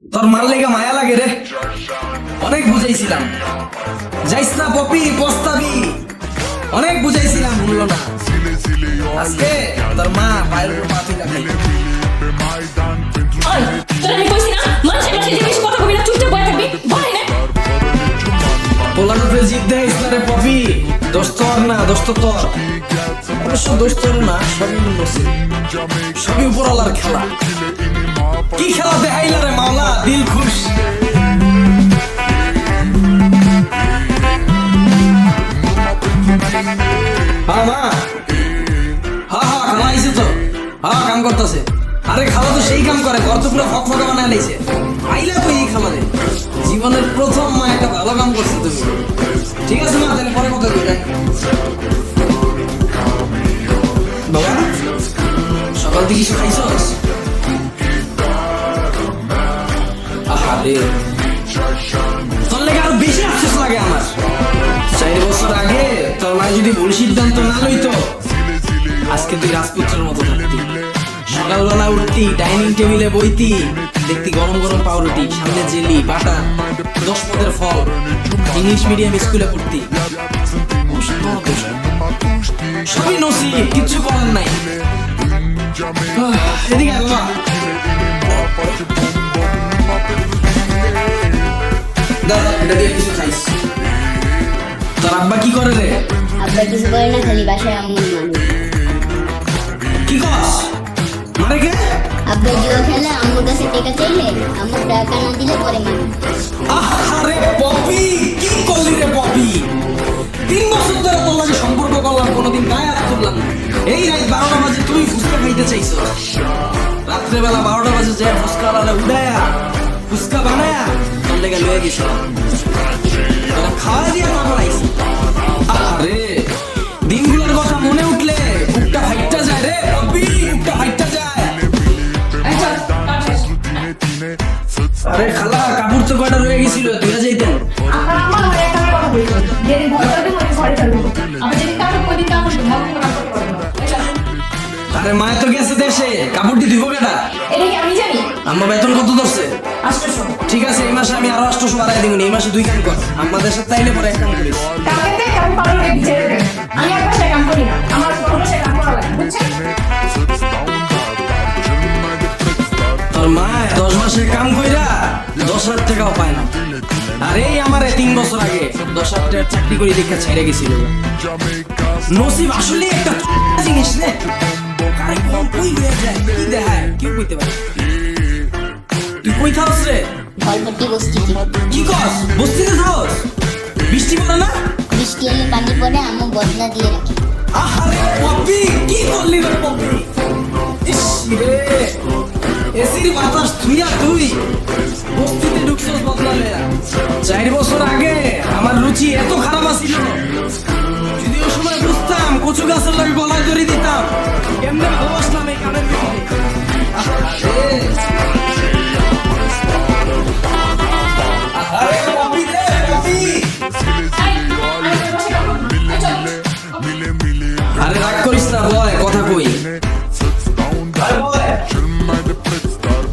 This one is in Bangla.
তোর মার লেগে মায়া লাগে রে, অনেক বুঝাইছিলাম যাইস না পপি পস্তাবি, অনেক বুঝাইছিলাম ভুললো না। আজকে তোর মা পায়ের উপর পা তুলে খাই। ওই তোরা আমি কইছি না মানুষের কাছে যে বেশি কথা কবি না, চুপচাপ বসে থাকবি, বলে না। পোলানোতে জিদ দেয় রে পপি, দোষ তোর না, দোষ তো তোর। অবশ্য দোষ তোর না, সবই নসিব, সবই উপরওয়ালার খেলা। কি খেলা দেখাইলা রে মাওলা, দিল খুশ। হ্যাঁ মা, হ্যাঁ হ্যাঁ খালা আইছে তো, হ্যাঁ কাম করতেছে। আরে খালা তো সেই কাম করে, ঘর তো পুরো ফকফকা বানায় লাইছে। আইলা তো এই খালা রে, জীবনের প্রথম মা একটা ভালো কাম করছে তুমি। ঠিক আছে মা, তাহলে পরে কথা বলি। বাবা সকাল থেকে কিছু খাইছস? আরে তোর লেগে আরো বেশি আফসোস লাগে আমার। 4 বছর আগে তোর মা যদি ভুল সিদ্ধান্ত না লইতো, আজকে তুই রাজপুত্রের মতো থাকতি। সকালবেলা উঠতি, ডাইনিং টেবিলে বইতি, দেখতি গরম গরম পাউরুটি, সামনে জেলি বাটা, 10 পদের ফল, ইংলিশ মিডিয়াম স্কুলে পড়তি। সবই নসিব, কিচ্ছু করার নাই। এদিকে আয় বাবা, দাদা এটা দিয়ে কিছু খাইস। তোর আব্বা কি করে রে? আব্বা কিছু করে না, খালি বাসায় আম্মুর মানে। কি কস? মারে কে? আব্বা জুয়া খেলে আম্মুর কাছে টাকা চাইলে আম্মু টাকা না দিলে পরে মানে। আরে পপি, কি করলি রে পপি? 3 বছর ধরে তোর লাগে সম্পর্ক করলাম, কোনোদিন গায়ে হাত তুললাম না। এই রাত 12টা বাজে তুই ফুচকা খাইতে চাইছ। রাত্রেবেলা 12টা বাজে যে ফুচকা আলাদা উড়ায়া ফুচকা বানায়া তোর লেগে লয়ে গেছিল। তোরা খাওয়া দিয়ে তারপর আইছি। আরে দিনগুলোর কথা মনে উঠলে বুকটা ফাইটটা যায় রে পপি, বুকটা ফাইটটা যায়। এই চল, কাজ শেষ। আরে খালা কাপড় তো কয়টা রয়ে গেছিল, ধুয়ে যাইতেন। আপনার আমার ঘরে একটা কথা বলবো, যেদিন ভয় করবে মনে ঘরে ফেলবো, আবার যেদিন কাজ করবো ওইদিন কাজ করবো, মনে কোনো কাজ করতে পারবো না। এই চল। আরে মায়ের তো গেছে দেশে, কাপড়টি ধুবো কেটা? এটা কি আমি জানি? আম্মা বেতন কত ধরছে? 800। ঠিক আছে এই মাসে আমি আরো 800 বাড়াই দিব। এই মাসে 2 কাম কর, আমাদের সাথে তাইলে পরে 1 কাম করিস। কালকেতে কাম পারলে বিচারে দেবেন। আমি আর বাসায় কাম করি না, আমার বাসায় কাম করা লাগে, বুঝছেন? তোর মা 10 মাসে কাম কইরা 10,000 টাকাও পায় না। আরে আমার 3 বছর আগে 10,000 টাকার চাকরি করে দেখে ছেড়ে গেছিল। নসিব আসলে একটা জিনিস রে, কারে কোন কই হয়ে যায় কি দেখায় কেউ কইতে পারে। তুই কই থাকস রে? ফলপট্টি বসতিছি। কি কস? বস্তিতে থাকস? বৃষ্টি পড়ে না? বৃষ্টি এলে পানি পড়ে, আম্মু বদনা দিয়ে রাখে। আরে পপি, কি করলি রে পপি? ইস রে, এসির বাতাস থুইয়া তুই বস্তিতে ঢুকছস বদলালে। 4 বছর আগে আমার রুচি এত খারাপ আছিল, যদি ওই সময় বুঝতাম কচু গাছের লাগে গলায় ধরে দিতাম, কেমনে ভালোবাসলাম এই কানের ভিতরে।